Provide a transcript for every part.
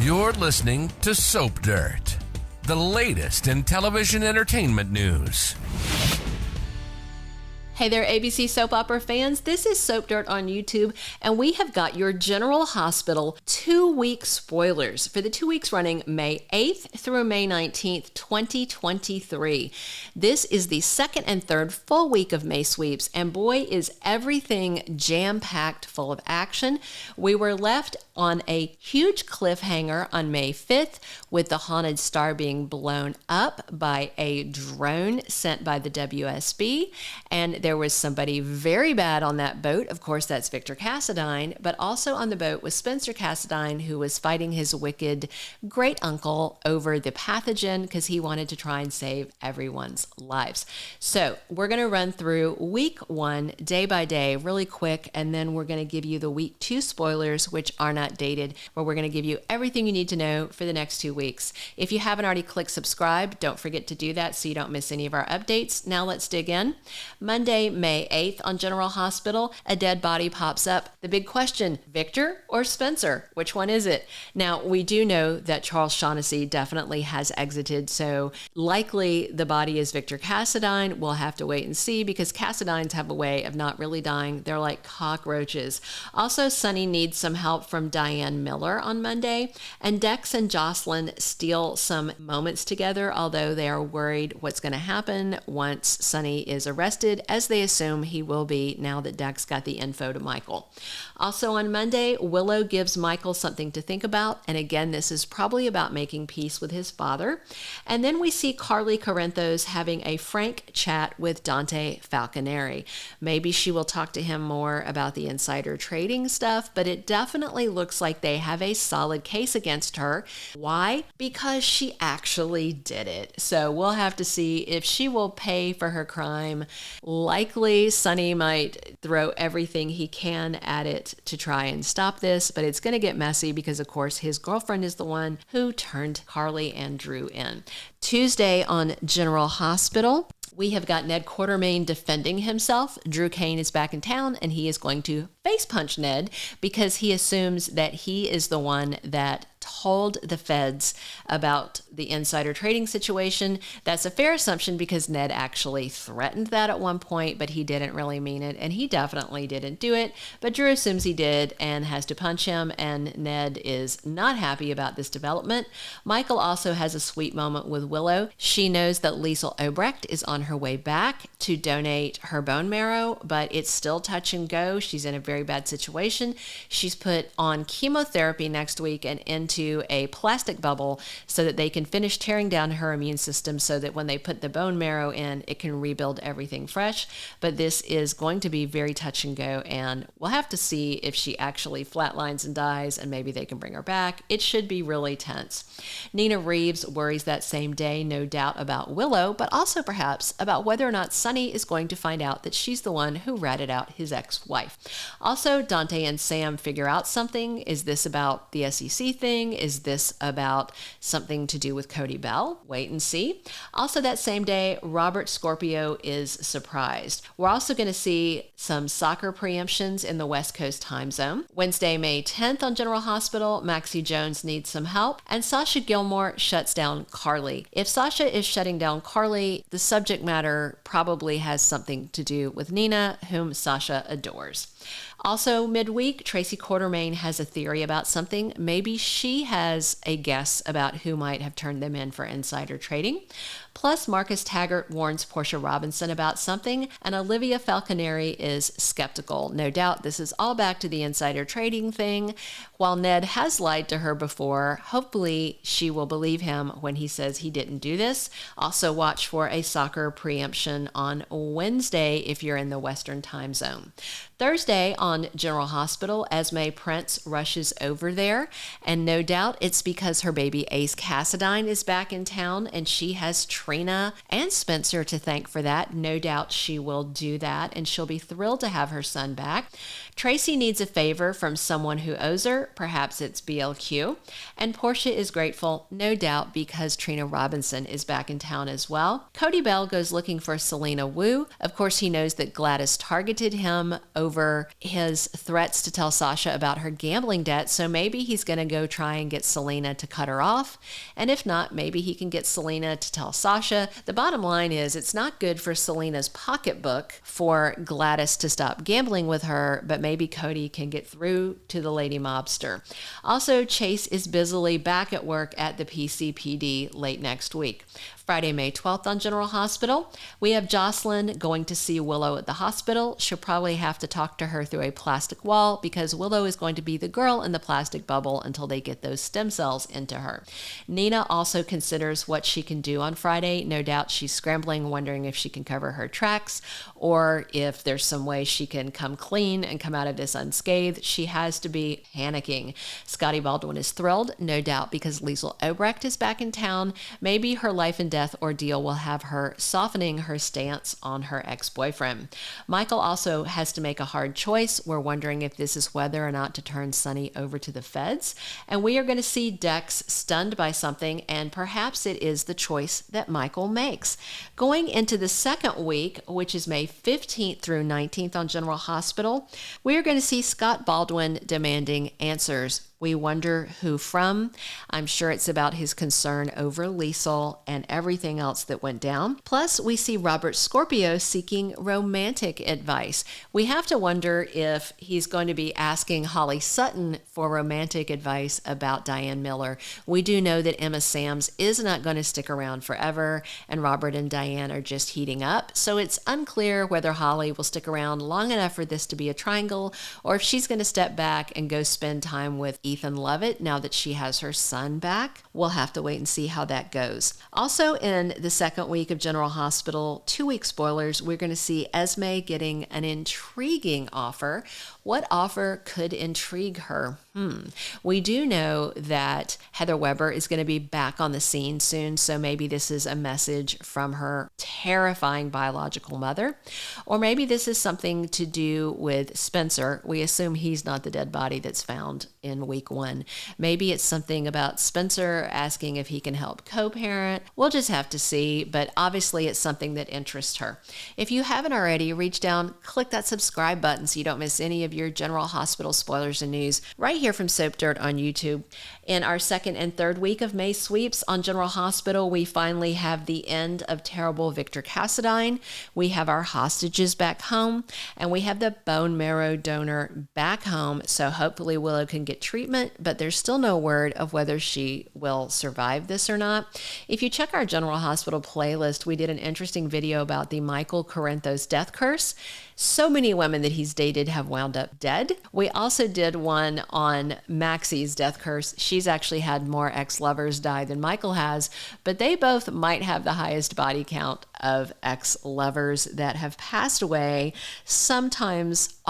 You're listening to Soap Dirt, the latest in television entertainment news. Hey there, ABC soap opera fans. This is Soap Dirt on YouTube, and we have got your General Hospital 2-week spoilers for the 2 weeks running May 8th through May 19th, 2023. This is the second and third full week of May sweeps, and boy, is everything jam-packed full of action. We were left on a huge cliffhanger on May 5th with the haunted star being blown up by a drone sent by the WSB, and there was somebody very bad on that boat. Of course, that's Victor Cassidine, but also on the boat was Spencer Cassadine, who was fighting his wicked great uncle over the pathogen because he wanted to try and save everyone's lives. So we're going to run through week 1 day by day really quick, and then we're going to give you the week 2 spoilers, which are not dated, where we're going to give you everything you need to know for the next 2 weeks. If you haven't already clicked subscribe, don't forget to do that so you don't miss any of our updates. Now let's dig in. Monday, May 8th on General Hospital, a dead body pops up. The big question, Victor or Spencer? Which one is it? Now, we do know that Charles Shaughnessy definitely has exited, so likely the body is Victor Cassidine. We'll have to wait and see because Cassadines have a way of not really dying. They're like cockroaches. Also, Sonny needs some help from Diane Miller on Monday, and Dex and Josslyn steal some moments together, although they are worried what's going to happen once Sonny is arrested, as they assume he will be now that Dex got the info to Michael. Also on Monday, Willow gives Michael something to think about, and again, this is probably about making peace with his father. And then we see Carly Corinthos having a frank chat with Dante Falconeri. Maybe she will talk to him more about the insider trading stuff, but it definitely looks like they have a solid case against her. Why? Because she actually did it. So we'll have to see if she will pay for her crime. Likely, Sonny might throw everything he can at it to try and stop this, but it's going to get messy because, of course, his girlfriend is the one who turned Carly and Drew in. Tuesday on General Hospital, we have got Ned Quartermain defending himself. Drew Kane is back in town, and he is going to face punch Ned because he assumes that he is the one that told the feds about the insider trading situation. That's a fair assumption because Ned actually threatened that at one point, but he didn't really mean it, and he definitely didn't do it. But Drew assumes he did and has to punch him, and Ned is not happy about this development. Michael also has a sweet moment with Willow. She knows that Liesl Obrecht is on her way back to donate her bone marrow, but it's still touch and go. She's in a very bad situation. She's put on chemotherapy next week and into a plastic bubble so that they can finish tearing down her immune system so that when they put the bone marrow in, it can rebuild everything fresh. But this is going to be very touch and go, and we'll have to see if she actually flatlines and dies, and maybe they can bring her back. It should be really tense. Nina Reeves worries that same day, no doubt, about Willow, but also perhaps about whether or not Sonny is going to find out that she's the one who ratted out his ex-wife. Also, Dante and Sam figure out something. Is this about the SEC thing? Is this about something to do with Cody Bell? Wait and see. Also that same day, Robert Scorpio is surprised. We're also going to see some soccer preemptions in the West Coast time zone. Wednesday, May 10th on General Hospital, Maxie Jones needs some help, and Sasha Gilmore shuts down Carly. If Sasha is shutting down Carly, the subject matter probably has something to do with Nina, whom Sasha adores. Also, midweek, Tracy Quartermain has a theory about something. Maybe she has a guess about who might have turned them in for insider trading. Plus, Marcus Taggart warns Portia Robinson about something, and Olivia Falconeri is skeptical. No doubt this is all back to the insider trading thing. While Ned has lied to her before, hopefully she will believe him when he says he didn't do this. Also, watch for a soccer preemption on Wednesday if you're in the Western time zone. Thursday on General Hospital, Esme Prince rushes over there, and no doubt it's because her baby Ace Cassadine is back in town, and she has Trina and Spencer to thank for that. No doubt she will do that, and she'll be thrilled to have her son back. Tracy needs a favor from someone who owes her. Perhaps it's BLQ. And Portia is grateful, no doubt, because Trina Robinson is back in town as well. Cody Bell goes looking for Selena Wu. Of course, he knows that Gladys targeted him over his threats to tell Sasha about her gambling debt, so maybe he's going to go try and get Selena to cut her off. And if not, maybe he can get Selena to tell Sasha. The bottom line is it's not good for Selena's pocketbook for Gladys to stop gambling with her, but maybe Cody can get through to the lady mobster. Also, Chase is busily back at work at the PCPD late next week. Friday, May 12th on General Hospital, we have Josslyn going to see Willow at the hospital. She'll probably have to talk to her through a plastic wall because Willow is going to be the girl in the plastic bubble until they get those stem cells into her. Nina also considers what she can do on Friday. No doubt she's scrambling, wondering if she can cover her tracks or if there's some way she can come clean and come out of this unscathed. She has to be panicking. Scotty Baldwin is thrilled, no doubt, because Liesl Obrecht is back in town. Maybe her life and death ordeal will have her softening her stance on her ex-boyfriend. Michael also has to make a hard choice. We're wondering if this is whether or not to turn Sonny over to the feds. And we are going to see Dex stunned by something, and perhaps it is the choice that Michael makes. Going into the second week, which is May 15th through 19th on General Hospital, we are going to see Scott Baldwin demanding answers. We wonder who from. I'm sure it's about his concern over Liesl and everything else that went down. Plus, we see Robert Scorpio seeking romantic advice. We have to wonder if he's going to be asking Holly Sutton for romantic advice about Diane Miller. We do know that Emma Sams is not going to stick around forever, and Robert and Diane are just heating up. So it's unclear whether Holly will stick around long enough for this to be a triangle, or if she's going to step back and go spend time with Ethan Lovett now that she has her son back. We'll have to wait and see how that goes. Also, in the second week of General Hospital, 2-week spoilers, we're going to see Esme getting an intriguing offer. What offer could intrigue her? We do know that Heather Weber is going to be back on the scene soon, so maybe this is a message from her terrifying biological mother. Or maybe this is something to do with Spencer. We assume he's not the dead body that's found in week 1. Maybe it's something about Spencer asking if he can help co-parent. We'll just have to see, but obviously it's something that interests her. If you haven't already, reach down, click that subscribe button so you don't miss any of your General Hospital spoilers and news right here from Soap Dirt on YouTube. In our second and third week of May sweeps on General Hospital, we finally have the end of terrible Victor Cassidine. We have our hostages back home, and we have the bone marrow donor back home, so hopefully Willow can get treatment, but there's still no word of whether she will survive this or not. If you check our General Hospital playlist, we did an interesting video about the Michael Corinthos death curse. So many women that he's dated have wound up dead. We also did one on Maxie's death curse. She's actually had more ex-lovers die than Michael has, but they both might have the highest body count of ex-lovers that have passed away, sometimes,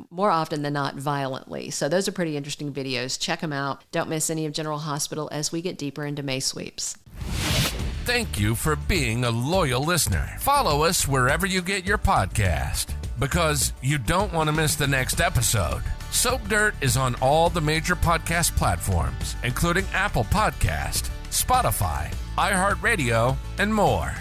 more often than not, violently. So those are pretty interesting videos. Check them out. Don't miss any of General Hospital as we get deeper into May sweeps. Thank you for being a loyal listener. Follow us wherever you get your podcast, because you don't want to miss the next episode. Soap Dirt is on all the major podcast platforms, including Apple Podcast, Spotify, iHeartRadio, and more.